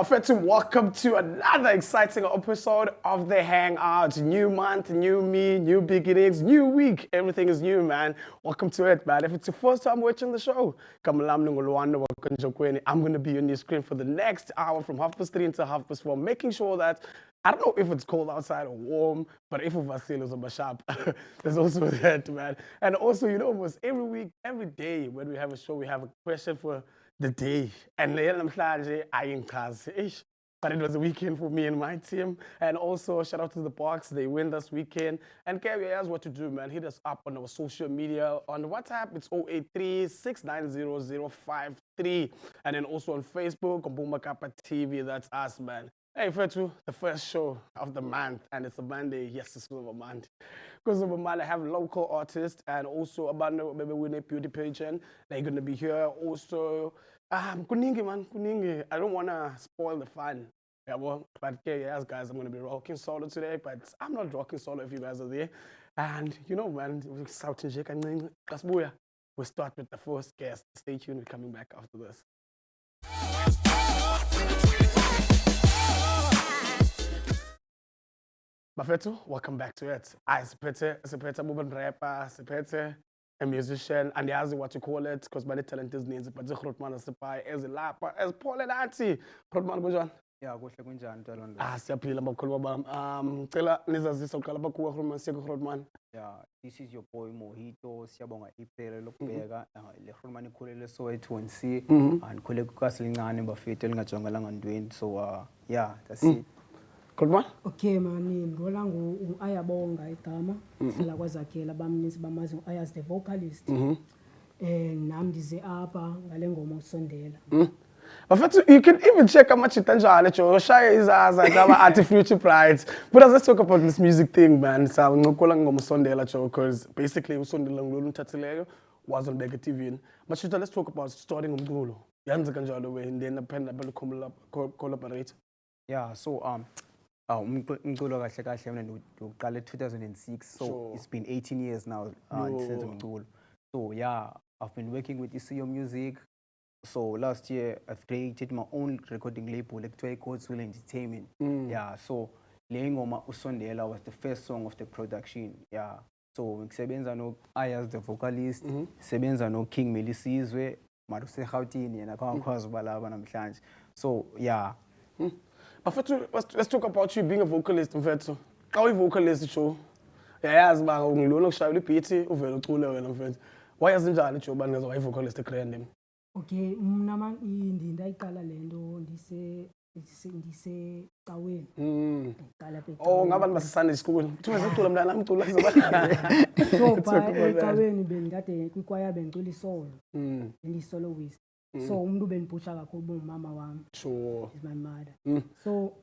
My friends, welcome to another exciting episode of the Hangout. New month, new me, new beginnings, new week. Everything is new, man. Welcome to it, man. If it's your first time watching the show, I'm going to be on your screen for the next hour from 3:30 until 4:30, making sure that I don't know if it's cold outside or warm, but if it's on my shop, there's also that, man. And also, almost every week, every day when we have a show, we have a question for the day. And but it was a weekend for me and my team. And also, shout out to the Bucks. They win this weekend. And Gary, here's what to do, man. Hit us up on our social media. On WhatsApp, it's 083-690-053. And then also on Facebook, on Boomakapa TV. That's us, man. Hey, Fetu, the first show of the month, and it's a Monday. Yes, it's a month. Because of a month, I have local artists and also a band, maybe we need beauty pageant. They're going to be here. Also, kuningi, man, kuningi. I don't want to spoil the fun. Yeah, well, but yes, guys, I'm going to be rocking solo today, but I'm not rocking solo if you guys are there. And, man, we'll start with the first guest. Stay tuned. We're coming back after this. Bafetu, welcome back to it. Sipete moving rapper, Sipete a musician, and yazi what you call it, because my talent is names, but Grootman as a pie, as a lapper, as Paul and Auntie. Grootman, go on. Yeah, go to Gunjan, tell on Siapila Bakulabam. Tela Nizas of Kalabaku from Grootman. Yeah, this is your boy Mojito, Siabonga Ipere, Lopega, Lehrman Kulele Soet and see, and Kulek Castling and Buffet telling a Jongalang and doing. So, yeah, that's it. Grootman? Okay, mani ngolangu ayabonga igama sila kwazakhela bamnisi bamazi ayas the vocalist nami ndize apha ngale ngoma usondela. But you can even check how much itanjalo jo shaya izaza ngaba ati future prides. But let's talk about this music thing, man. So ngokola ngoma usondela jo, because basically usondela ngolo nthathileyo was on Bega TV. But let's talk about starting umculo. Yanze kanjalo we and then depend collaborate. Yeah, so umculo kahle kahle mina uqale 2006, so it's been 18 years now since umculo. So yeah, I've been working with ECO Music. So last year I've created my own recording label, like Codswell Entertainment. Yeah, so le ngoma usondela was the first song of the production. Yeah, so ngisebenza no Ayaz the vocalist, sebenza no King Melisizwe, Maruse Gautini yena kwakwazi balaba namhlanje. So yeah. Let's talk about you being a vocalist, mfethu. Xa uyi-vocalist show, yayazi uba ngilona okushayela ibhithi uvele ucule wena mfethu. Wayazi njani nje uba ngeza wayi-vocalist ekrandem? Okay, mna ndayiqala lento ndise caweni. Ngiqala phe. Oh, ngabantu base-Sunday school. Kuthiwa sicula mntana amcula So ecaweni bengikade kwikwaya bengicula isolo. Bendiyisoloist. So umuntu bendiphusha kakhulu umama wami. Sure. Is my mother. So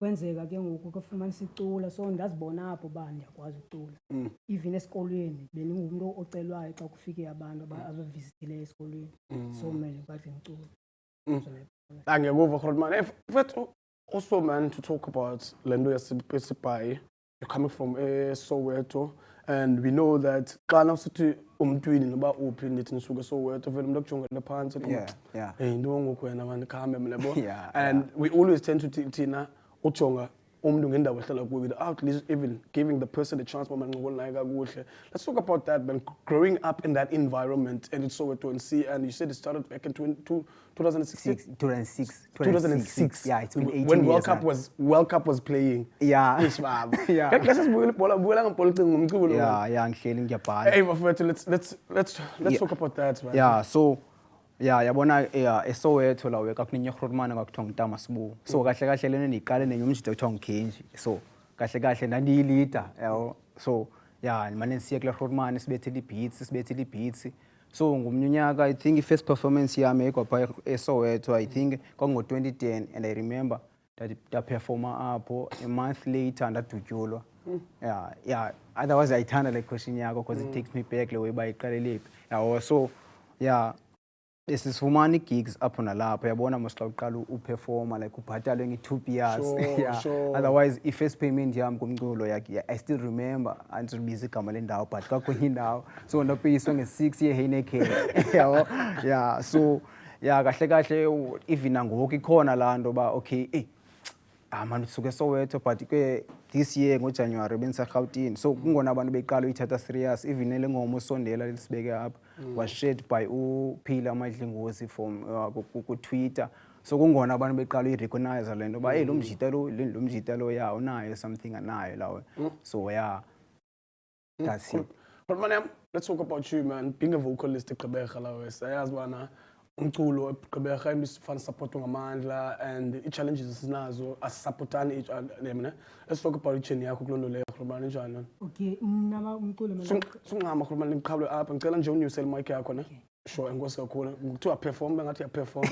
kwenzeka ke ngoku kufumana sicula, so ndazibona apho ba ndiyakwazi ukucula. Even esikolweni bengingumuntu ocelwayo xa kufike abantu abavisitile esikolweni. So manje bathi ngicula. Angekuva Grootman. Also, man, to talk about lento yasipesipai, you're coming from Soweto, and we know that xa usithi umntwini noba uphi ndithi nisuke Soweto vele umuntu akujongela phansi. Yeah. Hey, ndongoku wena man khambe mlebo. Yeah. And we always tend to thina ujonga umuntu ngendawo ehlala kuyo without even giving the person a chance. Let's talk about that, man. Growing up in that environment and it's Soweto and see, and you said it started back in 2006. 2006. Yeah, it's been 18 when years. World Cup was playing. Yeah. Yeah. Let's just Hey, let's talk about that, man. Yeah, so yabona eSoweto la weka kuninye Grootman ngakuthiwa ngitama sibu. So kahle kahle lena niqale nenye umjito kuthiwa ngikhenji. So kahle kahle ndandiyilida, yabo. So yeah, manje siya kula Grootman sibethile beats. So ngomnyaka I think first performance yami ekwapha eSoweto I think kwango 2010, and I remember that performer apho a month later ndadutyulwa. Yeah, otherwise I turn like question yakho because it takes me back le way bayiqalele. Yeah, so yeah, this is fumani gigs up on lapho yabona mos xa uqala uperforma like ubhatalwe nge2 years. Yeah. Sure. Otherwise if first payment yami kumculo yakhe I still remember until busy igama lendawo but kakho indawo so ndapeyiswa nge6 year Heineken. Yeah, so yeah kahle even nangoku ikhona laa nto ba okay manje suke Soweto but this year ngoJanuary bengiseGauteng so kungona abantu beqala uyithatha serious even le ngoma usondela lisibeke apha was shared by uPhila Amadlingozi from ku Twitter so kungona abantu beqala uyirecognize lento ba lo mjita lo ya unayo something anayo lawo so yeah that's it. But man, let's talk about you, man. Being a vocalist eGqeberha lawe sayazi bana umculo eGqeberha imifana support ngamandla and i-challenges esinazo asisupportani each other ne. Let's talk about icheni yakho kulondo leyo Khulumani njani? Okay, mna umculo mina Sungama Khulumani ngiqhabule apha ngicela nje unyuse mic yakho ne. Sure, enkosi kakhulu. Kuthiwa perform bengathi ya perform.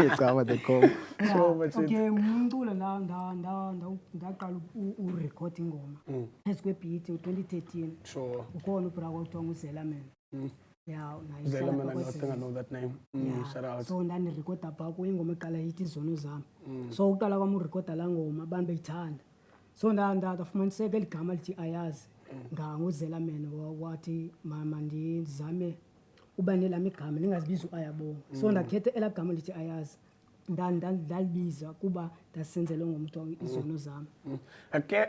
Icaba the call. Okay, umculo ndaqala urecord ingoma phezu kwebeat u2013. Sure. Ukhona ubra kwakuthiwa nguZela Man. Yeah, Zela Man, I think I know that name. Shout out. So ndanirecorda phaa ingoma eqala hithi izono zami. So uqala kwami urecorda la ngoma abantu beyithanda. So ndafumaniseka eligama lithi ayazi nganguzela Man wathi mama ndizame uba nelami igama ningazibiza uayabonga. So ndakhetha elagama lithi ayazi. Ndalibiza kuba ndasenzele ngomntu izono zami.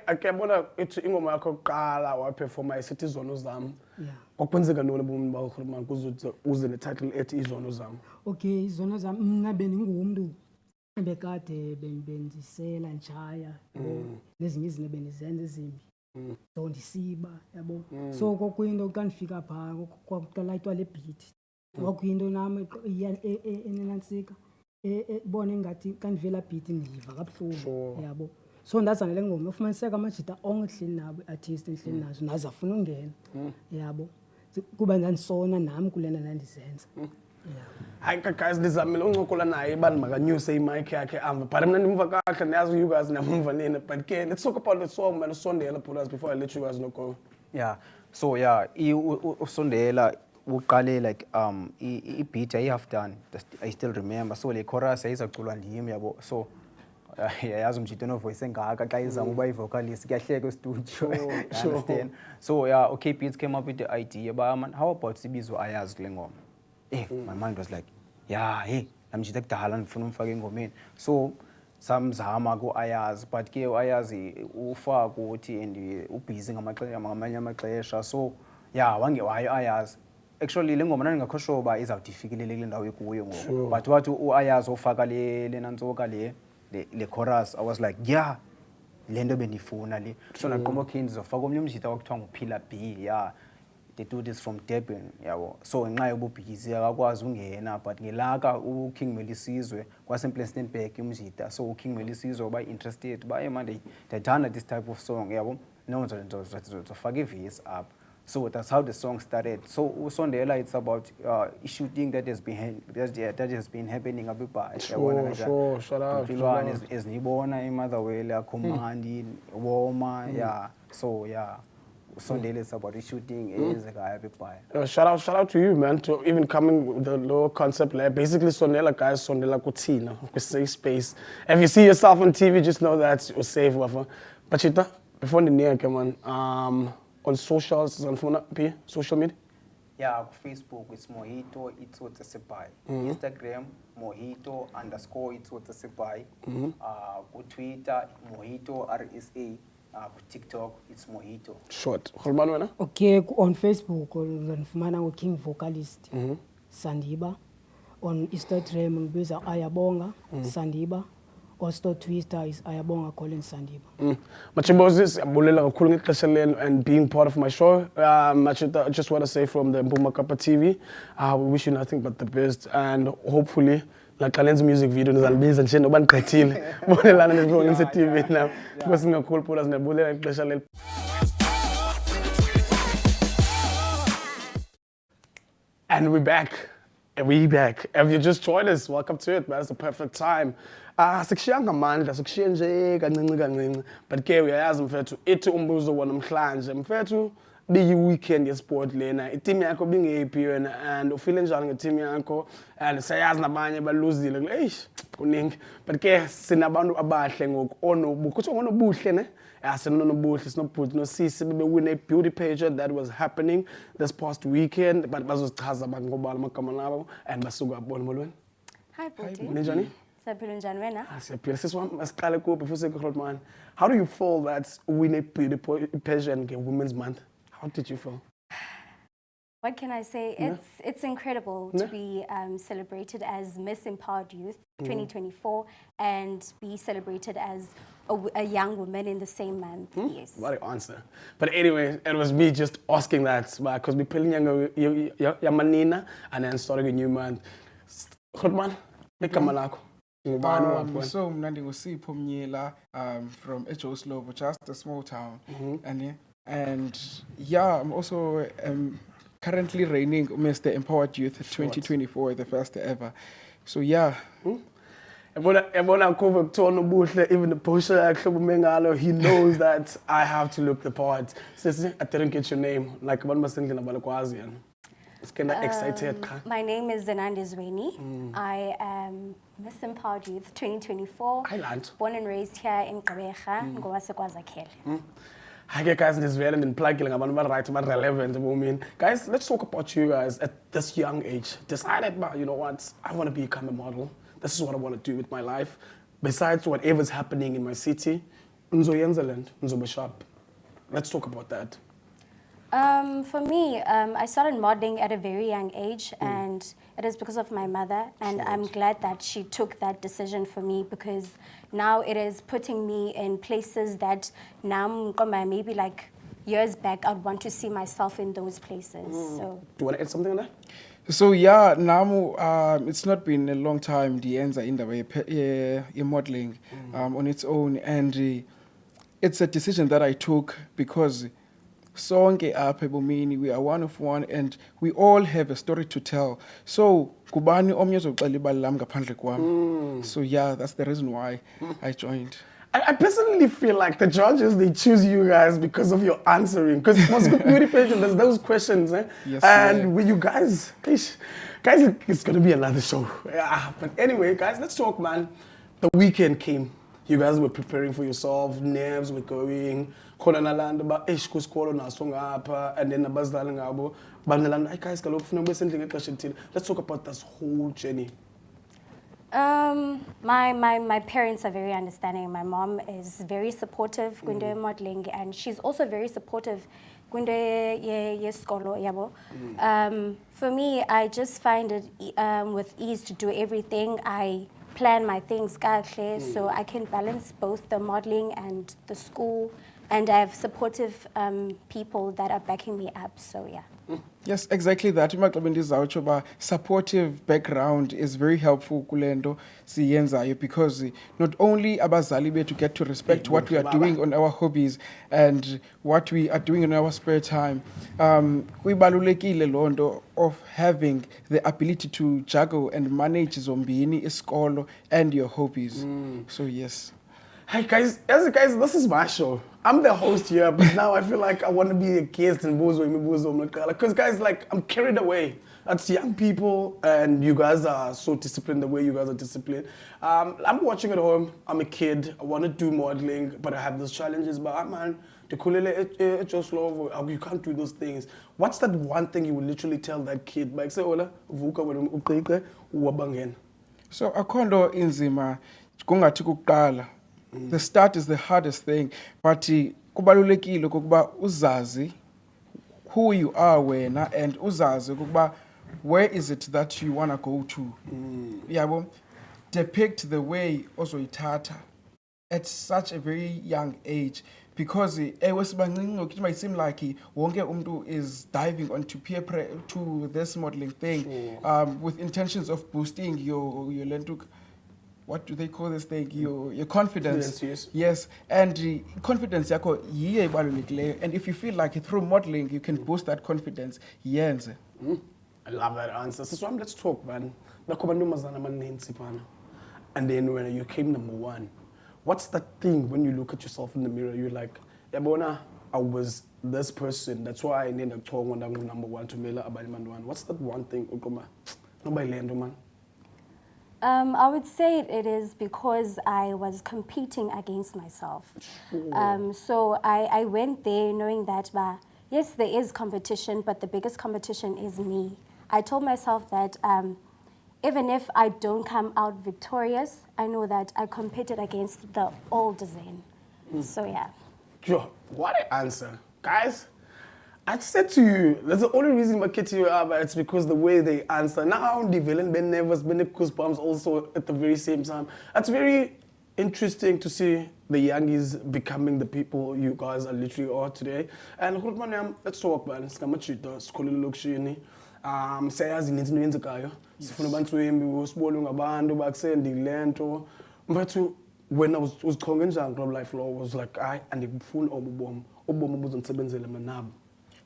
Ake bona ethi ingoma yakho oqala waperforma isithi izono zami. Yeah. Kwakwenzeka ntoni ebomini bakho Khulumani kuze uze netitle ethi izono zami? Okay, izono zami mina beningumntu ebekade bendisela njaya nezinye izinto bendizenza ezimbi. So ndisiba yabo. So kokuyinto xa ndifika phaa kwakuqalayitwa le beat. Kwakuyinto nami enenantsika bona engathi xa ndivela beat ndiva kabuhlungu yabo. So ndazana le ngoma ufumaniseka amajita onke ehleli nabo artist ehleli nazo nazafuna ungena yabo kuba ndandisona nami kulena ndandizenza. Hayi guys ndizamile uncokola naye bani makanyuse imic yakhe amba but mina ndimva kahle ndiyazi you guys namva nini but ke let's talk about the song man usondela Pulas before I let you guys know go. Yeah, so yeah usondela uqale like i-beat I have done I still remember so le chorus ayizaculwa ndimi yabo so yazi umjito no voice engaka xa izama uba i-vocalist kuyahleka e-studio understand so yeah okay beats came up with the idea but man how about sibizwe ayazi kule ngoma my mind was like yeah hey namjita kudala ndifuna umfaka engomeni so samzama ku-ayazi but ke u-ayazi ufaka ukuthi and ubhizi ngamanye amaxesha so yeah wangewayo ayazi actually le ngoma nangakho sure ba izawuthi ifikelele kule ndawo ekuyo ngoku but wathi u-ayazi ofaka le nantsoka le chorus I was like yeah le nto bendifuna le so naqomba okay ndizofaka omnye umjita kwakuthiwa nguPhila B yeah they do this from Durban yabo so ngenxa yobubhizi akakwazi ungena but ngelaka uKing Melisizwe kwasePlastenburg umjita so uKing Melisizwe uba interested ba man ndithanda this type of song yabo no ndizofaka i-verse up. So that's how the song started. So Usondela, it's about shooting that has been happening a bit by. Sure, shout out. As Nibona, Motherwell, Commandi, Woma, yeah. So yeah, Usondela is about shooting is a guy a bit by. Shout out to you, man, to even coming with the low concept. Like basically, Sondela guys, Sondela Kutina, safe space. If you see yourself on TV, just know that you're safe, whatever. But Chita, before the near come on, on socials and social media? Yeah, Facebook it's Mojito Itsotsesepai. Instagram Mojito _ Itsotsesepai. Twitter Mojito RSA. TikTok it's Mojito. Short. Khulumani. Okay, on Facebook ngifumana King Vocalist Sandiba. On Instagram ngibiza Ayabonga Sandiba. Also Twitter is Ayabonga Colin Sandiba. Machiboses, abulela kakhulu ngexesha lenu and being part of my show. Machita, I just want to say from the Mpuma Kappa TV, we wish you nothing but the best and hopefully like Kalen's music video nizalibiza nje noba niqedile. Bonelana nesibonga nse TV now. Because ngakhulu Pulas nebulela ngexesha lenu. And we're back. If you just joined us, welcome to it, man. It's the perfect time. Sikushiya ngamandla, sikushiye nje kancinci. But ke uyayazi mfethu, ithi umbuzo wanamhlanje. Mfethu, biyi-weekend yesport lena. Iteam yakho bingephi wena and ufile njani ngeteam yakho and sayazi nabanye baluzile. Eish, kuningi. But ke sinabantu abahle ngoku onobuhle. Kuthi ngonobuhle ne? Sinobuhle, sinobhuti nosisi bebewin a beauty pageant that was happening this past weekend. But bazochaza ngobala amagama nabo and basuka abona molweni. Hi, Booty. Ninjani? Siyaphila njani wena? Siyaphila. Sisiwami masiqale kuwe before siyokuhlotmana. How do you feel that winning the pageant Women's Month? How did you feel? What can I say? It's incredible to be celebrated as Miss Empowered Youth 2024 and be celebrated as a young woman in the same month. Yes. What an answer. But anyway, it was me just asking that because we're pulling Yamanina and then starting a new month. Khotman, igama lakho. Ngubani wakhona? So mna ndingusipho Mnyela from Ejoslovo, just a small town. And yeah, I'm also currently reigning Mr. Empowered Youth 2024, the first ever. So yeah. Yabona kuba kutona ubuhle, even the poster yakhe umengalo, he knows that I have to look the part. Sisi, I didn't get your name. Like abantu basendlini abalakwazi yana. It's kind of excited. My name is Zenandezweni. I am Miss Empowered Youth 2024. Born and raised here in Gqeberha, ngowaseKwaZakhele. Hi guys, this is very important. I'm relevant. Guys, let's talk about you guys at this young age. Decided, you know what? I want to become a model. This is what I want to do with my life. Besides whatever's happening in my city, let's talk about that. For me, I started modeling at a very young age, and it is because of my mother, and I'm glad that she took that decision for me, because now it is putting me in places that now maybe like years back I'd want to see myself in those places. So do you want to add something on that? So yeah, now it's not been a long time Dienza in the way modeling on its own, and it's a decision that I took because sonke apha ebomini, we are one of one, and we all have a story to tell. So kubani omnye ozoxela ibali lam ngaphandle kwam. So yeah, that's the reason why I joined. I personally feel like the judges, they choose you guys because of your answering. Because it was good beauty pageant, there's those questions. Yes, and with you guys, guys, it's going to be another show. Yeah. But anyway, guys, let's talk, man. The weekend came. You guys were preparing for yourself. Nerves were going. And then guys, let's talk about this whole journey. My parents are very understanding. My mom is very supportive Kunde modeling, and she's also very supportive Kunde yeskolo yabo. For me, I just find it with ease to do everything. I plan my things so I can balance both the modeling and the school, and I have supportive people that are backing me up. So yeah. Yes, exactly that. Supportive background is very helpful kulendo siyenzayo, because not only abazali bethu get to respect what we are doing on our hobbies and what we are doing in our spare time. Kubalulekile londo of having the ability to juggle and manage zombini iskolo and your hobbies. So yes. Hey guys, this is my show. I'm the host here, but now I feel like I want to be a guest in Bozo. Because guys, like, I'm carried away. That's young people, and you guys are so disciplined the way you guys are disciplined. I'm watching at home. I'm a kid. I want to do modeling, but I have those challenges. But man, you can't do those things. What's that one thing you would literally tell that kid? Like, say, Ola, vuka wena uwabangen. So akondo inzima kungathi kuqala. The start is the hardest thing, but kubalulekile ukuba uzazi who you are wena, and uzazi ukuba where is it that you want to go to. Yabo, depict the way ozoyithatha at such a very young age, because it might seem like wonke umuntu is diving onto to this modeling thing with intentions of boosting your lentuk. What do they call this thing? Your confidence. Yes. And confidence yako yiye ibalulekileyo. And if you feel like through modeling you can boost that confidence, yes. I love that answer. So let's talk, man. And then when you came number one, what's that thing when you look at yourself in the mirror, you're like, Yabona, I was this person. That's why I need a talk when I'm number one to Mela Abalimanduan. What's that one thing, Ukoma? Nobody land, man. I would say it is because I was competing against myself. So I went there knowing that, yes, there is competition, but the biggest competition is me. I told myself that even if I don't come out victorious, I know that I competed against the old Zen. So yeah. Yo, what an answer. Guys, I said to you, that's the only reason my kids you are, but it's because the way they answer. Now, the villain, Ben Nevers, Ben Goosebumps also at the very same time. That's very interesting to see the youngies becoming the people you guys are literally are today. And let's talk, man. Sikamachita, sikhulile elokishini. Siyayazi ininzi into eyenzekayo. Sifuna abantwembi, sibone ngabantu bakusendile nto. Mfethu when I was kanjani club life law was like I andikufuni obubomi obuzondisebenzela mina nabo.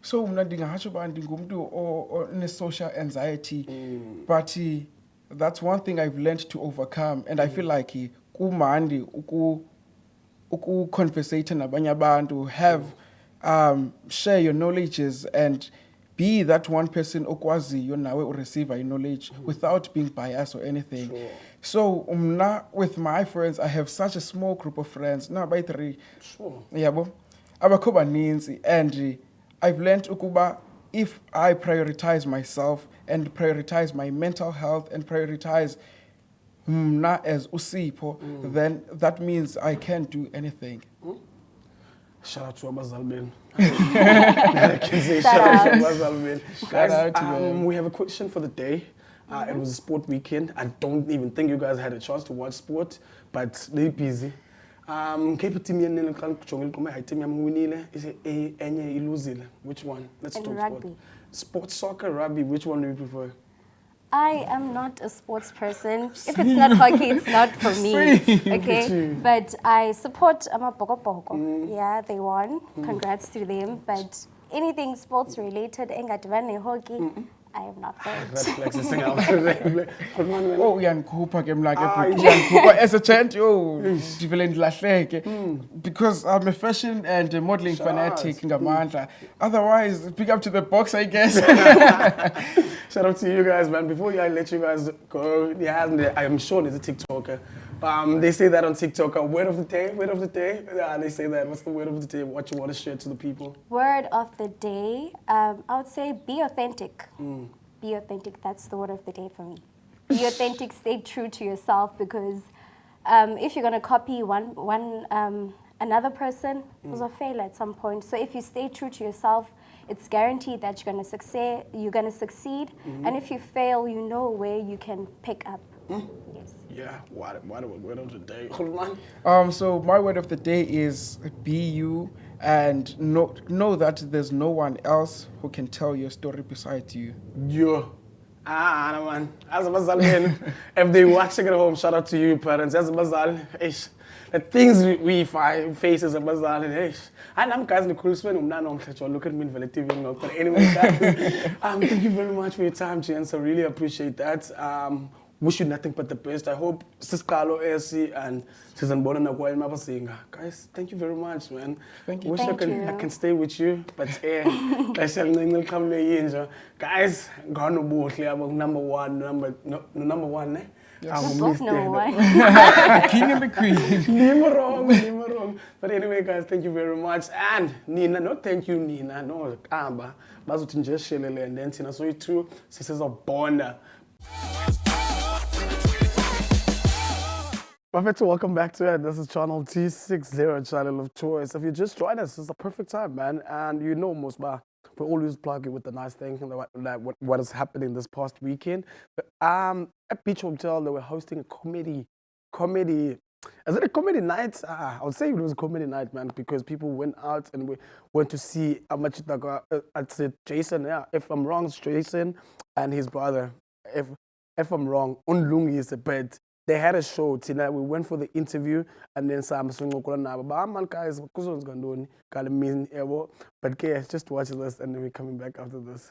So mna ndingatsho uba ndingumntu one-social anxiety, but that's one thing I've learned to overcome, and I feel like kumandi uku-conversate nabanye abantu, have share your knowledges and be that one person okwaziyo nawe receive knowledge without being biased or anything. Sure. So with my friends, I have such a small group of friends, now by 3. Sure. Yabo, abakho baninzi, and I've learned ukuba if I prioritize myself and prioritize my mental health and prioritize mna as usipho, then that means I can't do anything. Shout out to Abazal Ben. I can say shout out to Abazal Ben. Shout out to Guys, them. we have a question for the day. It was a sport weekend. I don't even think you guys had a chance to watch sport, but they're busy. Which one? Let's In talk rugby. sport. Sports, soccer, rugby. Which one do you prefer? I am not a sports person. If it's not hockey, it's not for me. Okay, but I support Amabokoboko. Yeah, they won. Congrats to them. But anything sports related, engadibane hockey, I am not for That's it. flexing out. Good one, man. Oh, uyandikhupha ke mna ke uyandikhupha as a gent, yo, ndivele ndilahleke, because I'm a fashion and a modeling fanatic ngamandla. Otherwise, pick up to the box, I guess. Shout out to you guys, man. Before I let you guys go, I'm sure there's a TikToker. They say that on TikTok, word of the day. Yeah, they say that. What's the word of the day? What you want to share to the people? Word of the day, I would say be authentic. Be authentic, that's the word of the day for me. Be authentic, stay true to yourself, because if you're going to copy another person, will fail at some point. So if you stay true to yourself, it's guaranteed that you're going to succeed. And if you fail, you know where you can pick up. Yes. Yeah, what a word of the day. Hold on. So my word of the day is be you, and know that there's no one else who can tell your story besides you. Yo. No, man. As a Bazal, man. If they watching at home, shout out to you, parents. As a Bazal, the things we face as a Bazal, and I'm guys the coolest one. Look at me in TV. But anyway, guys, thank you very much for your time, Jens. I really appreciate that. Wish you nothing but the best. I hope Siskalo, AC, and Susan Bonan Nakwai Mabasinga. Guys, thank you very much, man. Thank you. Wish Thank you. I can stay with you, but I shall not come here. Guys, gone number one, eh? Yes. Both number one. The king and the queen. Never wrong. But anyway, guys, thank you very much. And Nina, no thank you, Nina. No, Amba. Bazutin just shelele and then Tina. So you too, sisters of Bonda. Perfect, welcome back to it. This is channel T60, channel of choice. If you just joined us, it's the perfect time, man. And you know, most we always plug it with the nice thing, what is happening this past weekend. But, at Beach Hotel, they were hosting a comedy. Is it a comedy night? I would say it was a comedy night, man, because people went out and we went to see I'd say Jason. Yeah, if I'm wrong, it's Jason and his brother. If I'm wrong, Unlungi is a bed. They had a show tonight. We went for the interview, and then some guys, but guys, just watch this, and then we're coming back after this.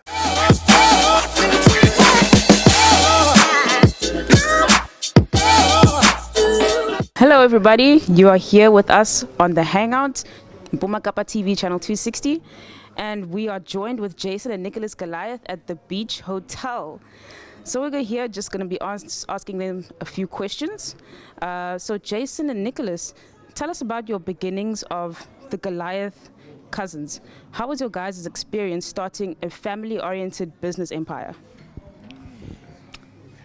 Hello everybody, you are here with us on the Hangout, Bumakapa TV channel 260, and we are joined with Jason and Nicholas Goliath at the Beach Hotel. So we're here just going to be asking them a few questions. So Jason and Nicholas, tell us about your beginnings of the Goliath cousins. How was your guys' experience starting a family-oriented business empire?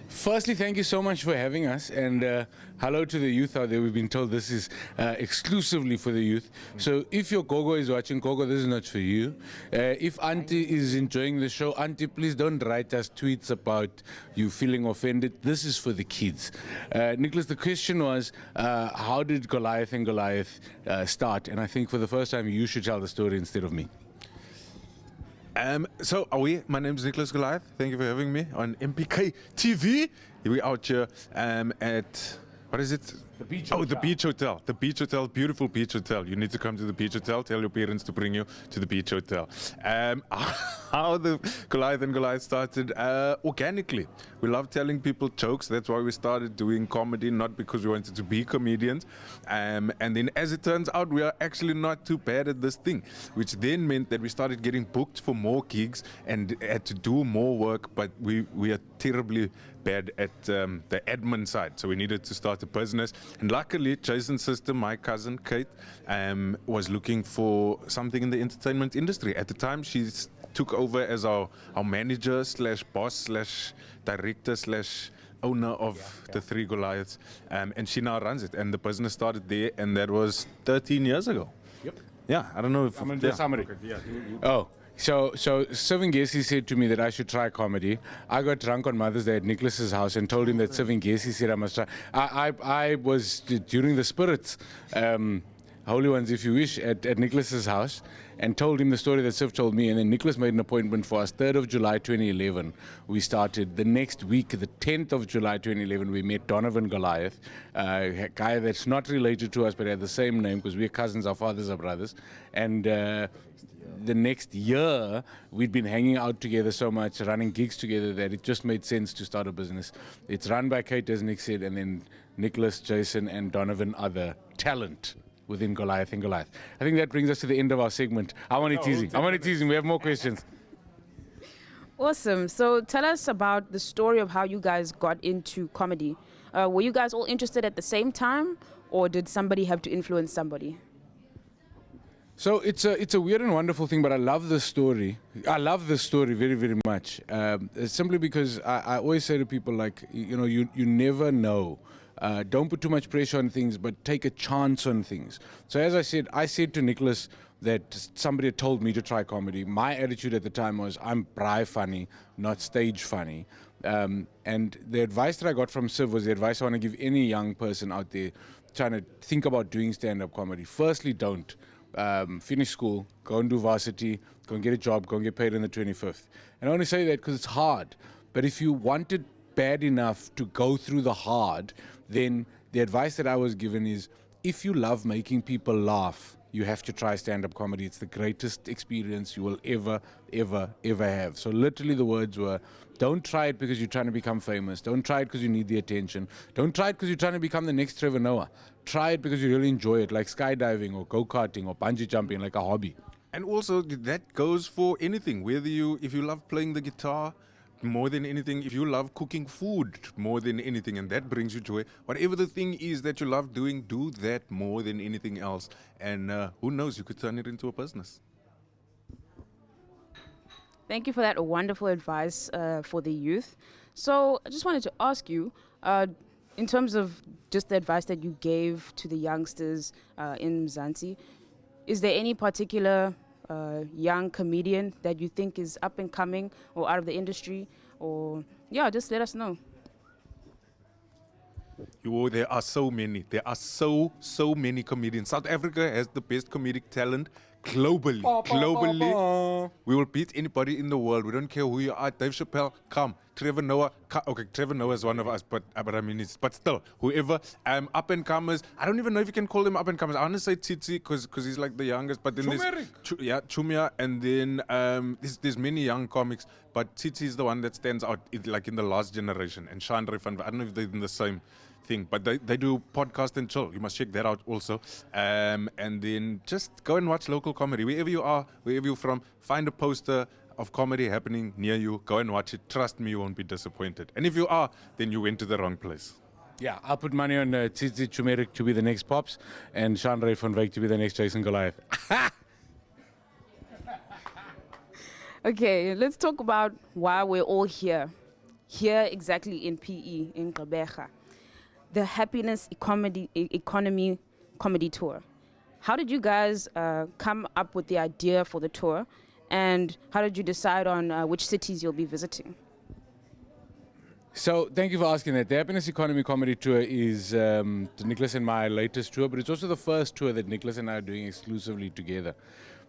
Firstly, thank you so much for having us, and hello to the youth out there. We've been told this is exclusively for the youth. So if your gogo is watching, gogo, this is not for you. If Auntie is enjoying the show, Auntie, please don't write us tweets about you feeling offended. This is for the kids. Nicholas, the question was, how did Goliath and Goliath start? And I think for the first time, you should tell the story instead of me. So are we? My name is Nicholas Goliath. Thank you for having me on MPK TV. We're out here at, what is it? The Beach Oh, the Beach Hotel. The Beach Hotel, beautiful Beach Hotel. You need to come to the Beach Hotel. Tell your parents to bring you to the Beach Hotel. How the Goliath and Goliath started? Organically. We love telling people jokes. That's why we started doing comedy, not because we wanted to be comedians. And then as it turns out, we are actually not too bad at this thing, which then meant that we started getting booked for more gigs and had to do more work, but we are terribly bad at the admin side. So we needed to start a business. And luckily, Jason's sister, my cousin Kate, was looking for something in the entertainment industry. At the time, she took over as our manager slash boss slash director slash owner of the Three Goliaths. And she now runs it. And the business started there, and that was 13 years ago. Yep. Yeah, I don't know if... I'm going to do a summary. Oh. So Sivin Gesi said to me that I should try comedy. I got drunk on Mother's Day at Nicholas's house and told him that Sivin Gesi said I must try. I was during the Spirits, Holy Ones if you wish, at Nicholas's house, and told him the story that Siv told me, and then Nicholas made an appointment for us. 3rd of July 2011 we started. The next week, the 10th of July 2011, we met Donovan Goliath, a guy that's not related to us but had the same name because we're cousins, our fathers are brothers, and the next year we'd been hanging out together so much, running gigs together, that it just made sense to start a business. It's run by Kate, as Nick said, and then Nicholas, Jason and Donovan are the talent within Goliath and Goliath. I think that brings us to the end of our segment. I'm only teasing. We have more questions. Awesome. So tell us about the story of how you guys got into comedy. Were you guys all interested at the same time, or did somebody have to influence somebody? So it's a weird and wonderful thing, but I love this story. I love this story very, very much. Simply because I always say to people, like, you never know. Don't put too much pressure on things, but take a chance on things. So as I said to Nicholas that somebody had told me to try comedy. My attitude at the time was, I'm braai funny, not stage funny. And the advice that I got from Siv was the advice I want to give any young person out there trying to think about doing stand-up comedy. Firstly, don't. Finish school, go and do varsity, go and get a job, go and get paid on the 25th. And I only say that because it's hard. But if you want it bad enough to go through the hard, then the advice that I was given is, if you love making people laugh, you have to try stand-up comedy. It's the greatest experience you will ever, ever, ever have. So literally the words were, don't try it because you're trying to become famous. Don't try it because you need the attention. Don't try it because you're trying to become the next Trevor Noah. Try it because you really enjoy it, like skydiving or go-karting or bungee jumping, like a hobby. And also that goes for anything, if you love playing the guitar more than anything, if you love cooking food more than anything, and that brings you joy, whatever the thing is that you love doing, do that more than anything else. And who knows, you could turn it into a business. Thank you for that wonderful advice for the youth. So I just wanted to ask you, in terms of just the advice that you gave to the youngsters in Mzansi, is there any particular young comedian that you think is up and coming or out of the industry? Or, yeah, just let us know. There are so many. There are so many comedians. South Africa has the best comedic talent globally. Globally, we will beat anybody in the world. We don't care who you are. Dave Chappelle, come. Trevor Noah, okay, Trevor Noah is one of us, but I mean, but still, whoever, up and comers. I don't even know if you can call them up and comers. I want to say Tsitsi because he's like the youngest, but then Chumia, and then there's many young comics, but Tsitsi is the one that stands out, like in the last generation. And Chandra Van, I don't know if they're in the same thing, but they do podcast and chill. You must check that out also. And then just go and watch local comedy wherever you are, wherever you're from. Find a poster of comedy happening near you. Go and watch it. Trust me, you won't be disappointed. And if you are, then you went to the wrong place. Yeah, I'll put money on Tsitsi Chumerik to be the next Pops and Chandra Van Wyk to be the next Jason Goliath. Okay, let's talk about why we're all here. here exactly in PE, in Gqeberha, the Happiness Economy Comedy Tour. How did you guys come up with the idea for the tour, and how did you decide on which cities you'll be visiting? So thank you for asking that. The Happiness Economy Comedy Tour is Nicholas and my latest tour, but it's also the first tour that Nicholas and I are doing exclusively together.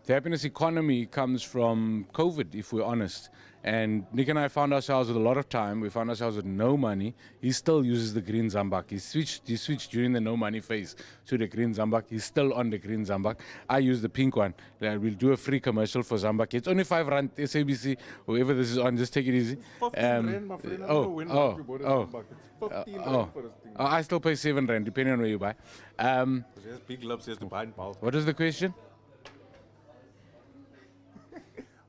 The happiness economy comes from COVID, if we're honest. And Nick and I found ourselves with a lot of time. We found ourselves with no money. He still uses the green Zambak. He switched during the no money phase to the green Zambak. He's still on the green Zambak. I use the pink one. We'll do a free commercial for Zambak. It's only 5 rand, SABC, whoever this is on, just take it easy. 15 rand, my friend. I don't know when last we bought a Zambak. It's 15 rand for this thing. I still pay 7 rand, depending on where you buy. There's big loves, there's the buy and bulk. What is the question?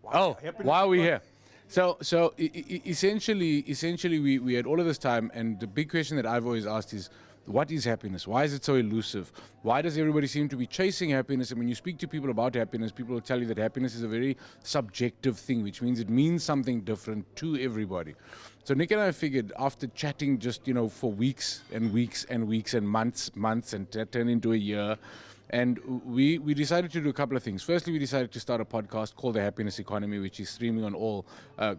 Why are we here? So essentially, we had all of this time, and the big question that I've always asked is, what is happiness? Why is it so elusive? Why does everybody seem to be chasing happiness? And when you speak to people about happiness, people will tell you that happiness is a very subjective thing, which means it means something different to everybody. So Nick and I figured, after chatting just, for weeks and weeks and weeks and months, and that turned into a year, and we decided to do a couple of things. Firstly, we decided to start a podcast called The Happiness Economy, which is streaming on all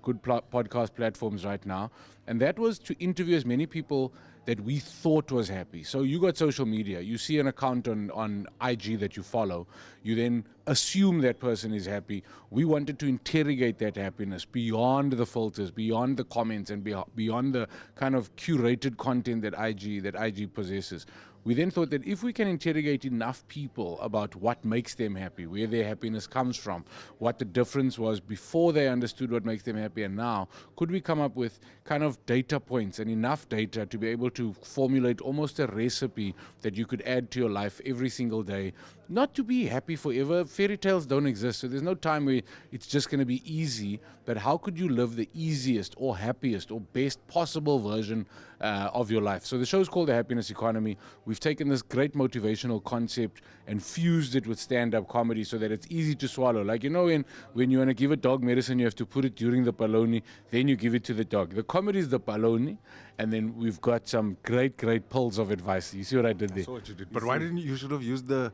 good podcast platforms right now. And that was to interview as many people that we thought was happy. So you got social media. You see an account on IG that you follow. You then assume that person is happy. We wanted to interrogate that happiness beyond the filters, beyond the comments, and beyond the kind of curated content that IG possesses. We then thought that if we can interrogate enough people about what makes them happy, where their happiness comes from, what the difference was before they understood what makes them happy and now, could we come up with kind of data points and enough data to be able to formulate almost a recipe that you could add to your life every single day? Not to be happy forever. Fairy tales don't exist, so there's no time where it's just going to be easy, but how could you live the easiest or happiest or best possible version of your life? So the show is called The Happiness Economy. We've taken this great motivational concept and fused it with stand-up comedy so that it's easy to swallow. Like, when you want to give a dog medicine, you have to put it during the paloni, then you give it to the dog. The comedy is the paloni, and then we've got some great pills of advice. You see what I did there? I saw what you did. But why didn't you should have used the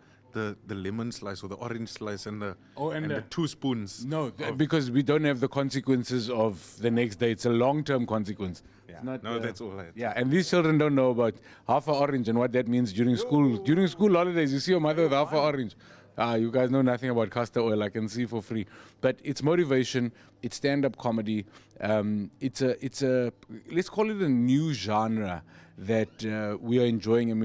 lemon slice or the orange slice and the 2 spoons? No, because we don't have the consequences of the next day. It's a long-term consequence. Yeah. That's all right. Yeah, and these children don't know about half a orange and what that means during school. During school holidays, you see your mother with half a orange. You guys know nothing about castor oil. I can see for free. But it's motivation. It's stand-up comedy. It's a let's call it a new genre that we are enjoying, and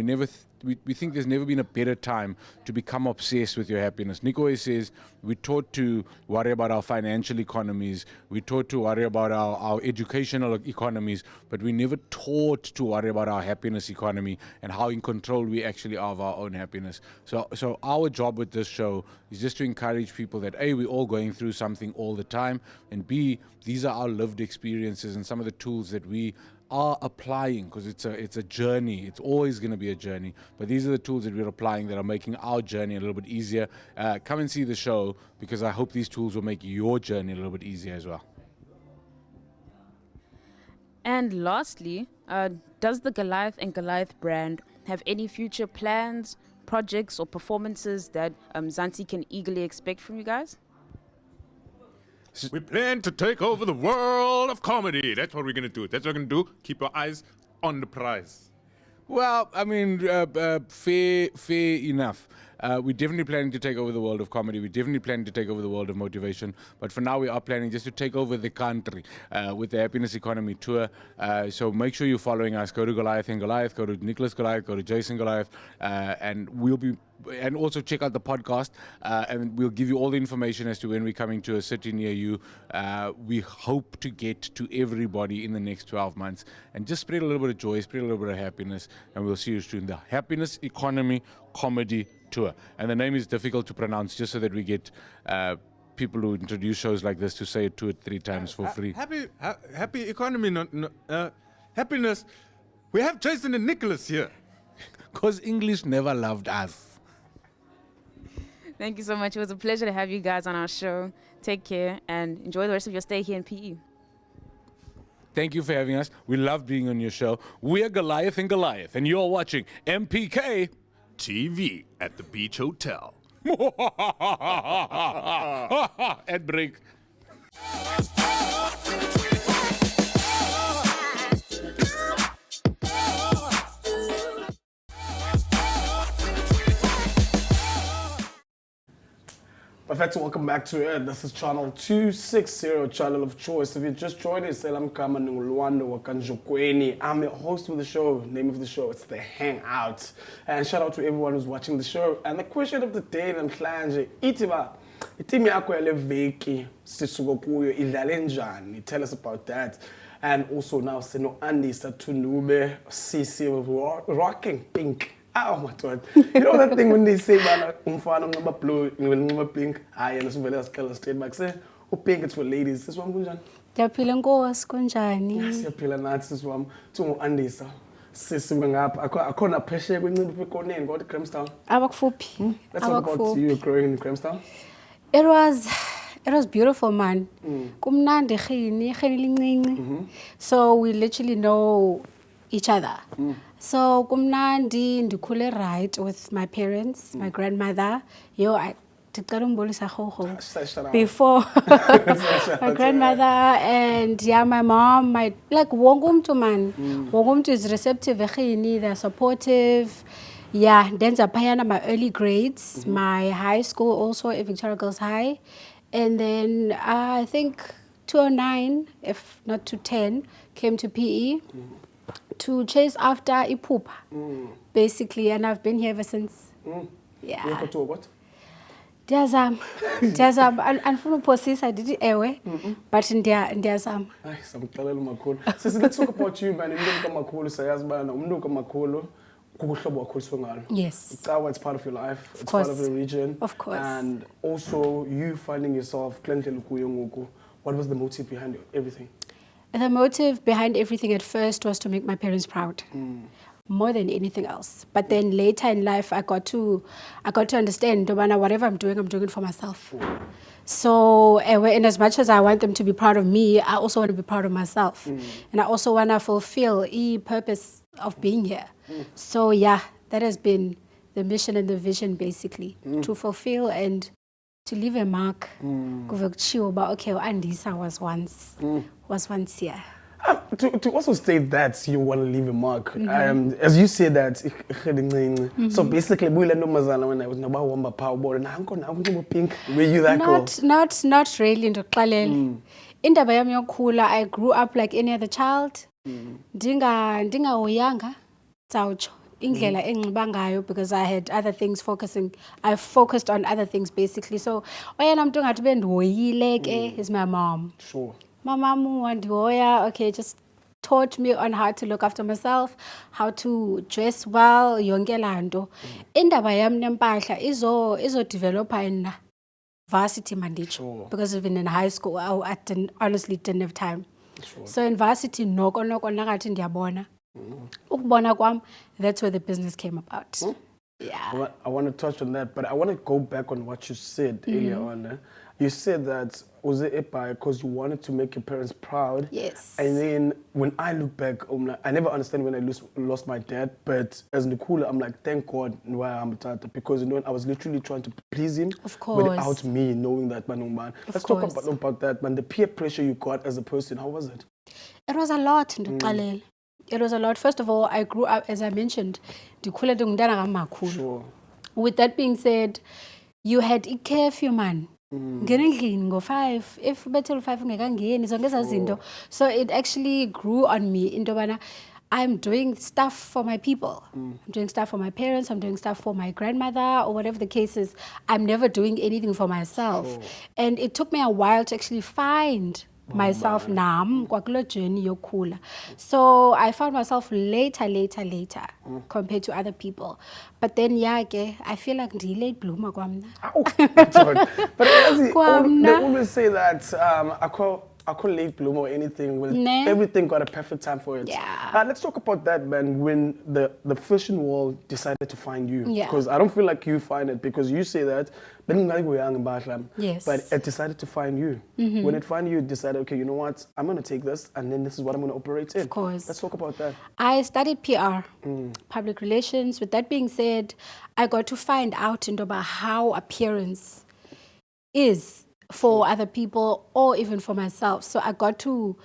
we think there's never been a better time to become obsessed with your happiness. Nick always says we're taught to worry about our financial economies, we're taught to worry about our educational economies, but we're never taught to worry about our happiness economy and how in control we actually are of our own happiness. So our job with this show is just to encourage people that A, we're all going through something all the time, and B, these are our lived experiences and some of the tools that we are applying, because it's a journey. It's always going to be a journey, but these are the tools that we're applying that are making our journey a little bit easier. Come and see the show, because I hope these tools will make your journey a little bit easier as well. And lastly, does the Goliath and Goliath brand have any future plans, projects, or performances that Zanti can eagerly expect from you guys? We plan to take over the world of comedy. That's what we're going to do. That's what we're going to do. Keep your eyes on the prize. Well, I mean, fair enough. We're definitely planning to take over the world of comedy. We're definitely planning to take over the world of motivation. But for now, we are planning just to take over the country with the Happiness Economy Tour. So make sure you're following us. Go to Goliath and Goliath. Go to Nicholas Goliath. Go to Jason Goliath. And also check out the podcast. And we'll give you all the information as to when we're coming to a city near you. We hope to get to everybody in the next 12 months. And just spread a little bit of joy, spread a little bit of happiness. And we'll see you soon. The Happiness Economy Comedy Tour. And the name is difficult to pronounce, just so that we get people who introduce shows like this to say it 2 or 3 times for free. Happy economy, happiness. We have Jason and Nicholas here. Because English never loved us. Thank you so much. It was a pleasure to have you guys on our show. Take care and enjoy the rest of your stay here in PE. Thank you for having us. We love being on your show. We're Goliath and Goliath, and you're watching MPK TV at the Beach Hotel. Ad break. Perfect, welcome back to it. This is channel 260, channel of choice. If you just joined us, I'm your host of the show. Name of the show, it's The Hangout. And shout out to everyone who's watching the show. And the question of the day, namhlanje, itiba, itimi yakho yale veki sisuka kuyo idlale njani? Tell us about that. And also now, Seno Andisa Tunube, CC rocking pink. Oh my God. You know that thing when they say, umfana ngaba blue, ngaba pink, and it's very color straight back. Say, pink it's for ladies. This one kunjani? Ndiyaphila Nkosi kunjani? Siyaphila nathi siswami. Tungu Andisa. Sisuka ngapha. Akhona pressure kwenciphe ekoneni kodwa Grahamstown. Abakufuphi. Let's talk about you growing in Grahamstown. It was beautiful, man. Kumnandi khini lincinci. So we literally know each other. So kumnandi ndikhule right with my parents, my grandmother. Before my grandmother and my mom, like wonke umuntu man. Wonke umuntu is receptive ekhini, they're supportive. Yeah, then zaphayana my early grades, my high school also at Victoria Girls High. And then I think 2009, if not 2010, came to PE to chase after iphupha, basically, and I've been here ever since. Yeah. You to what? Ndiyazama. Andifuna uphosisa ndithi ewe, but ndiyazama. Ay, samxelela umakhulu. Sisi, let's talk about you, man. Umuntu kamakhulu sayazi bana umuntu kamakhulu kubuhlobo wakhuliswe ngalo. Yes. It's part of your life. It's part of the region. Of course. And also you finding yourself klendlela kuyo ngoku. What was the motive behind everything? The motive behind everything at first was to make my parents proud, more than anything else. But then later in life, I got to understand that whatever I'm doing it for myself. So, and as much as I want them to be proud of me, I also want to be proud of myself, and I also want to fulfill the purpose of being here. So yeah, that has been the mission and the vision, basically, to fulfill and to leave a mark. Okay, Andisa was once here. To also state that you want to leave a mark, as you say that, so basically, were you that girl? Not really. Indaba yami yokukhula, I grew up like any other child. Ndingahoyanga tsawutsho indlela enxiba ngayo because I had other things I focused on other things basically. So oyena muntu ngathi bendihoyile ke is my mom. Sure. My mom wandihoya, okay, just taught me on how to look after myself, how to dress well, yonke lanto. Indaba yami nempahla izo developer in varsity manditsho. Sure. Because even in high school I honestly didn't have time. Sure. So in varsity noko nakathi ndiyabona. Ukubona kwam, that's where the business came about. Yeah. I want to touch on that, but I want to go back on what you said earlier on. You said that was it because you wanted to make your parents proud. Yes. And then when I look back, I never understand when I lost my dad, but as Nikula, I'm like, thank God why I'm a tata, because I was literally trying to please him. Of course. Without me knowing that, man. Let's talk about that, man. The peer pressure you got as a person, how was it? It was a lot. It was a lot. First of all, I grew up, as I mentioned, Sure. With that being said, you had a curfew, man. Go 5. If better 5 ungekangeni, so it actually grew on me into I'm doing stuff for my people. I'm doing stuff for my parents. I'm doing stuff for my grandmother or whatever the case is. I'm never doing anything for myself. Sure. And it took me a while to actually find myself kwakulo journey yokhula. So I found myself later compared to other people. But then I feel like late bloomer kwamna. But they always say that I couldn't late bloom or anything. When Nah. everything got a perfect time for it. Yeah. Let's talk about that, man. When the fashion world decided to find you, Yeah. because I don't feel like you find it, because you say that. Yes. But it decided to find you. When it found you, it decided, okay, you know what? I'm gonna take this, and then this is what I'm gonna operate in. Of course. Let's talk about that. I studied PR, public relations. With that being said, I got to find out about how appearance is for other people or even for myself. So I got to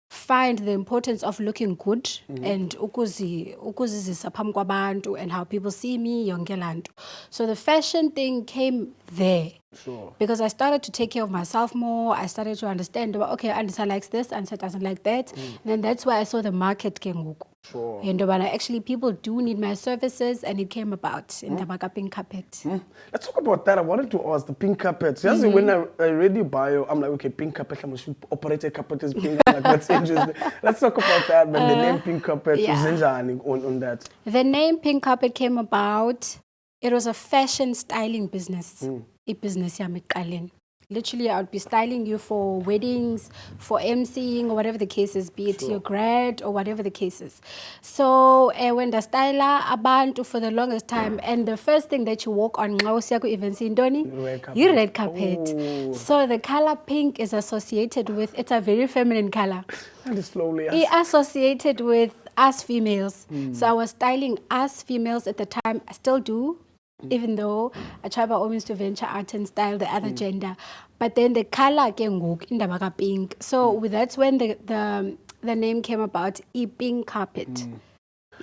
find the importance of looking good and ukuzizisa phambi kwabantu and how people see me, yonke laa nto. So the fashion thing came there. Sure. Because I started to take care of myself more. I started to understand about, okay, Anissa likes this, Anissa doesn't like that. And then that's why I saw the market ke ngoku. Sure. And actually people do need my services, and it came about in the Baka Pink Carpet. Let's talk about that. I wanted to ask the pink carpet. Yes, when I read your bio, I'm like, okay, pink carpet, I should operate a carpet is pink. I'm like, that's interesting. Let's talk about that. When the name pink carpet yeah. is on that. The name Pink Carpet came about, it was a fashion styling business. A business yami iqaleni. Literally, I would be styling you for weddings, for emceeing, or whatever the case is, be it your grad or whatever the case is. So when the styler abantu for the longest time, and the first thing that you walk on now events in Doni, you red carpet. Oh. So the color pink is associated with, it's a very feminine color. And slowly. It associated with us females. So I was styling us females at the time. I still do. Even though I try by all means to venture out and style the other gender, but then the color came in the pink. So that's when the name came about. Pink carpet.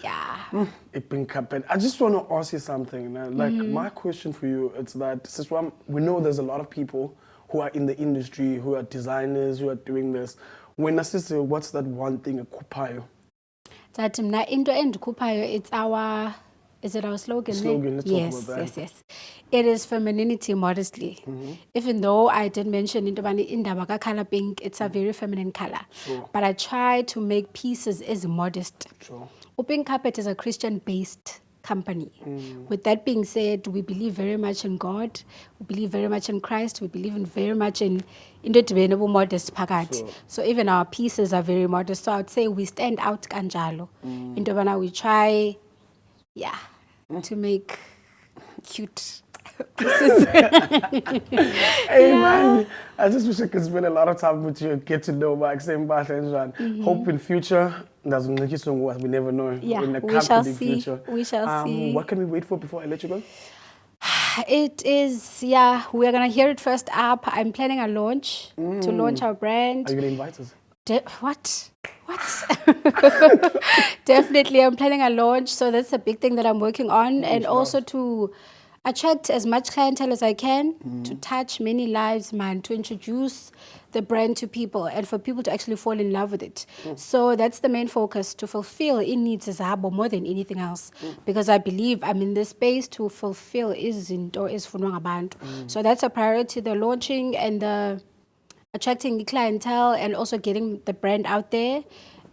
Yeah. A pink carpet. I just want to ask you something. Like my question for you, it's that since we know there's a lot of people who are in the industry, who are designers, who are doing this. When I say, what's that one thing a kupayo? That into end kupayo, it's our. Is it our slogan? Let's talk about that. Yes. It is femininity modestly. Even though I did mention in the color pink, it's a very feminine color. Sure. But I try to make pieces as modest. Sure. Pink Carpet is a Christian-based company. With that being said, we believe very much in God. We believe very much in Christ. We believe very much in modest pakat. Sure. So even our pieces are very modest. So I would say we stand out kanjalo. We try, to make cute pieces. Hey man, I just wish I could spend a lot of time with you and get to know my same and hope in future that's we never know. Yeah, In the we shall see. Future. We shall see. What can we wait for before I let you go? It is, we're going to hear it first up. I'm planning a launch to launch our brand. Are you going to invite us? What? Definitely, I'm planning a launch, so that's a big thing that I'm working on, and also to attract as much clientele as I can, to touch many lives, man, to introduce the brand to people and for people to actually fall in love with it. So that's the main focus, to fulfill in needs as a more than anything else, because I believe I'm in this space to fulfill is funwanga abantu. So that's a priority, the launching and the attracting the clientele and also getting the brand out there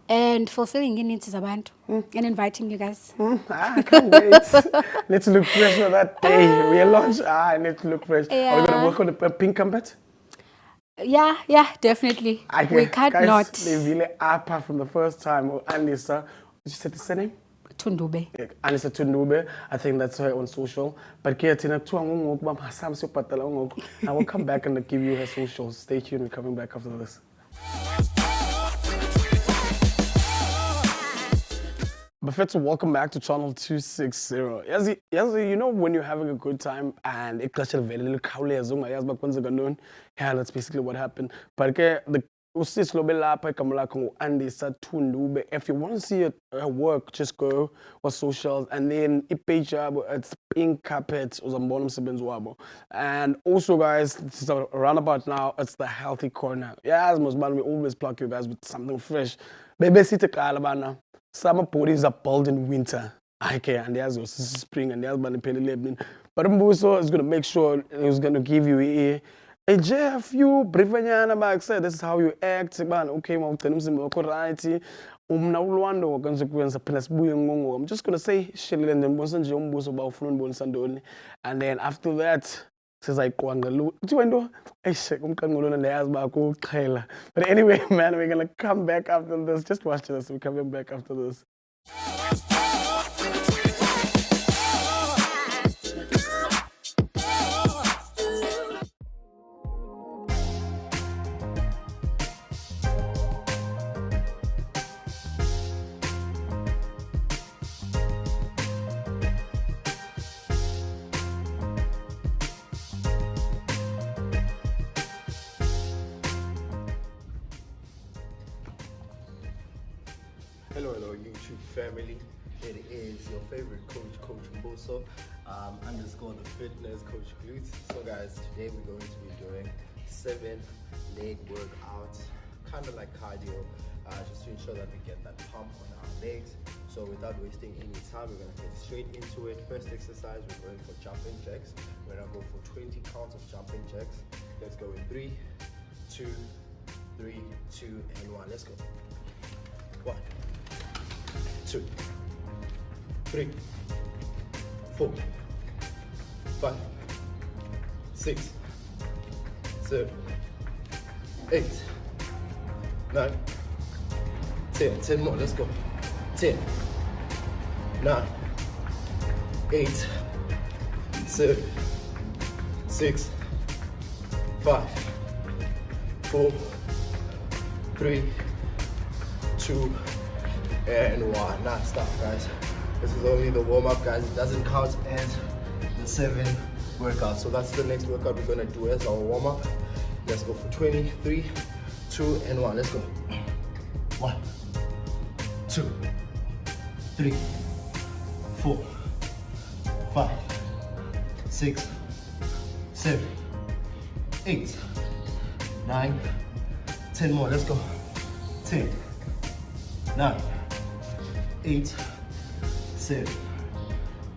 and fulfilling your needs as a band and inviting you guys. I can't wait. Let's look fresh for that day. We launch. I need to look fresh. Are we going to work on the pink carpet? Yeah, definitely. We can't guys, not. They really apart from the first time. Anissa, did you say the surname? Tundube. Anissa Tundube, I think that's her on social. But I will come back and give you her socials. Stay tuned, we're coming back after this. Buffett, welcome back to channel 260. Yazi, you know when you're having a good time and it that's basically what happened. But the if you want to see her work, just go on socials and then page it's Pink Carpet and also guys, this is around about now, it's the healthy corner. Yeah, as most man, we always plug you guys with something fresh. Baby sit a summer bodies are bald in winter. Okay, and there's also spring and there's But Mbuso is gonna make sure he's gonna give you a Jeff, you brivanyana back said this is how you act, man. Okay, I'm just gonna say and then after that sizayiqwangela kuthiwa into eish umqangquluna ndiyazi uba kuxhela. But anyway, man, we're gonna come back after this. Just watch this. We're coming back after this. Hello, YouTube family. It is your favorite coach, Coach Mboso, underscore the fitness coach Glutes. So guys, today we're going to be doing 7 leg workouts, kind of like cardio, just to ensure that we get that pump on our legs. So without wasting any time, we're going to get straight into it. First exercise, we're going for jumping jacks. We're going to go for 20 counts of jumping jacks. Let's go in 3, 2, 3, 2, and 1. Let's go. 1, 2, 3, 4, 5, 6, 7, 8, 9, 10. 10 more, let's go. 10, 9, 8, 7, 6, 5, 4, 3, 2, and 1. Nice stuff, guys. This is only the warm-up, guys. It doesn't count as the 7 workouts. So that's the next workout we're gonna do as our warm-up. Let's go for 20, 3, 2, and 1. Let's go. 1, 2, 3, 4, 5, 6, 7, 8, 9, 10 more. Let's go. 10, 9, 8, 7,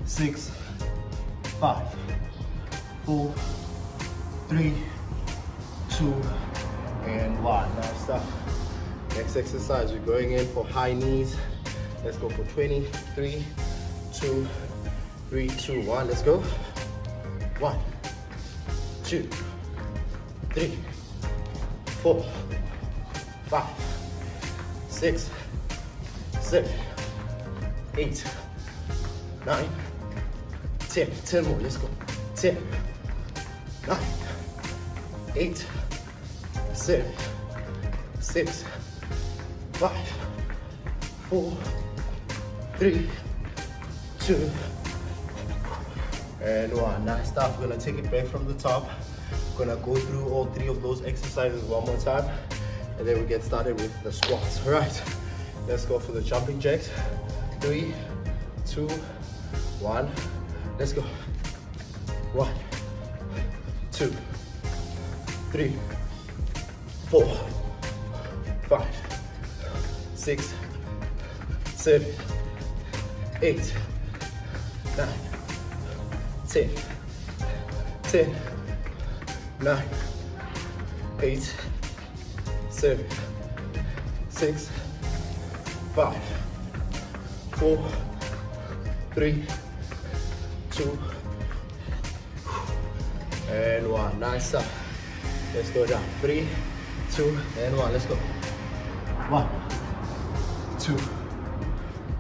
6, 5, 4, 3, 2, and 1. Nice stuff. Next exercise, we're going in for high knees. Let's go for 20, 3, 2, 3, 2, 1. Let's go. 1, 2, 3, 4, 5, 6, 7, 8, 9, 10. 10 more, let's go. 10, 9, 8, 7, 6, 5, 4, 3, 2, and 1. Nice stuff. We're gonna take it back from the top. Gonna go through all 3 of those exercises one more time, and then we get started with the squats. All right, let's go for the jumping jacks. 3, 2, 1. Let's go. 1, 2, 3, 4, 5, 6, 7, 8, 9, 10. 10, 9, 8, 7, 6, 5, 4, 3, 2, and 1. Nice stuff. Let's go down. 3, 2, and 1. Let's go. 1, 2,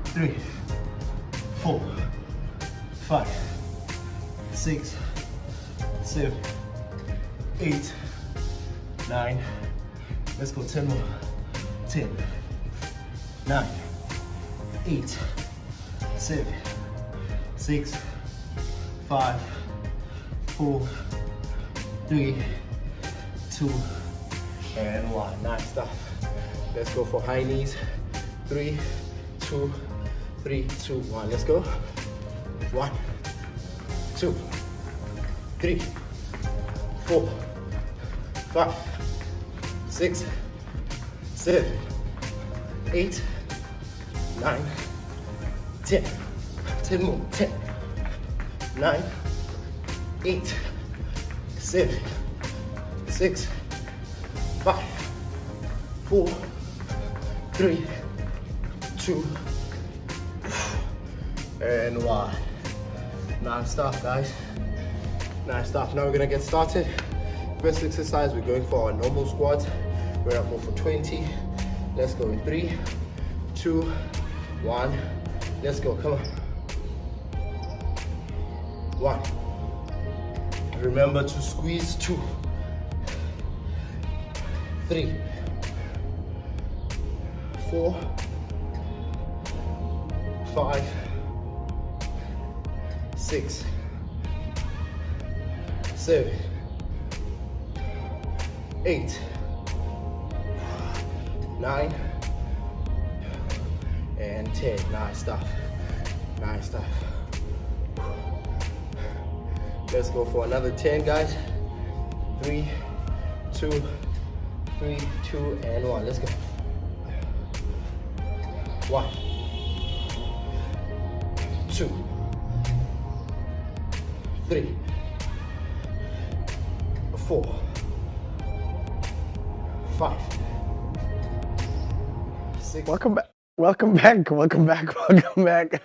3, 4, 5, 6, 7, 8, 9. Let's go. 10 more. 10, 9, 8, 7, 6, 5, 4, 3, 2, and 1. Nice stuff. Let's go for high knees. 3, 2, 3, 2, 1. Let's go. 1, 2, 3, 4, 5, 6, 7, 8, 9, 10. 10 more. 10, 9, 8, 7, 6, 5, 4, 3, 2, and 1. Nice stuff, guys. Nice stuff. Now we're gonna get started. First exercise, we're going for our normal squats. We're up for 20. Let's go in 3, 2, 1. Let's go. Come on. 1. Remember to squeeze. 2, 3, 4, 5, 6, 7, 8, 9, and 10. Nice stuff. Nice stuff. Let's go for another 10, guys. 3, 2, 3, 2, and 1. Let's go. 1, 2, 3, 4, 5, 6. Welcome back. Welcome back. Welcome back. Welcome back.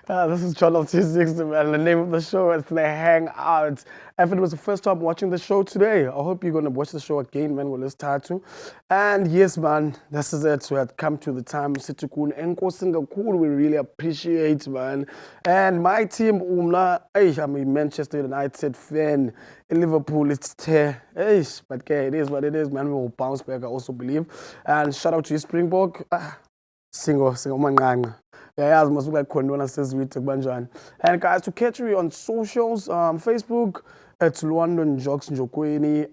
This is Channel 260, man. The name of the show is The Hangout. If it was the first time watching the show today, I hope you're going to watch the show again, man, with this title. And yes, man, this is it. We had come to the time. We really appreciate, man. And my team, I'm a Manchester United fan. In Liverpool, it's tear. But okay, it is what it is, man. We will bounce back, I also believe. And shout out to you, Springbok. Single manganga. Yeah, must look like Kondona says we take banjan. And guys, to catch you on socials, Facebook, it's London Jocks Njokweni.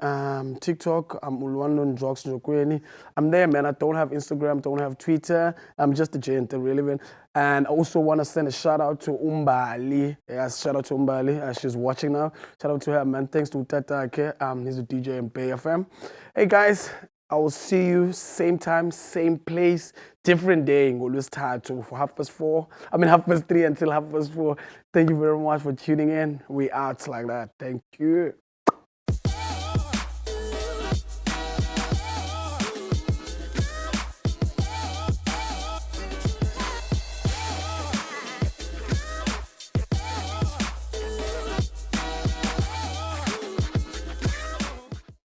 TikTok, I'm London Jocks Njokweni. I'm there, man. I don't have Instagram, don't have Twitter. I'm just a gent, irrelevant. And I also want to send a shout out to Umbali. Yes, shout out to Umbali. She's watching now. Shout out to her, man. Thanks to Tata. Okay, he's a DJ in Bay FM. Hey guys, I will see you same time, same place, different day. Always start to for 3:30 until 4:30. Thank you very much for tuning in. We out like that. Thank you.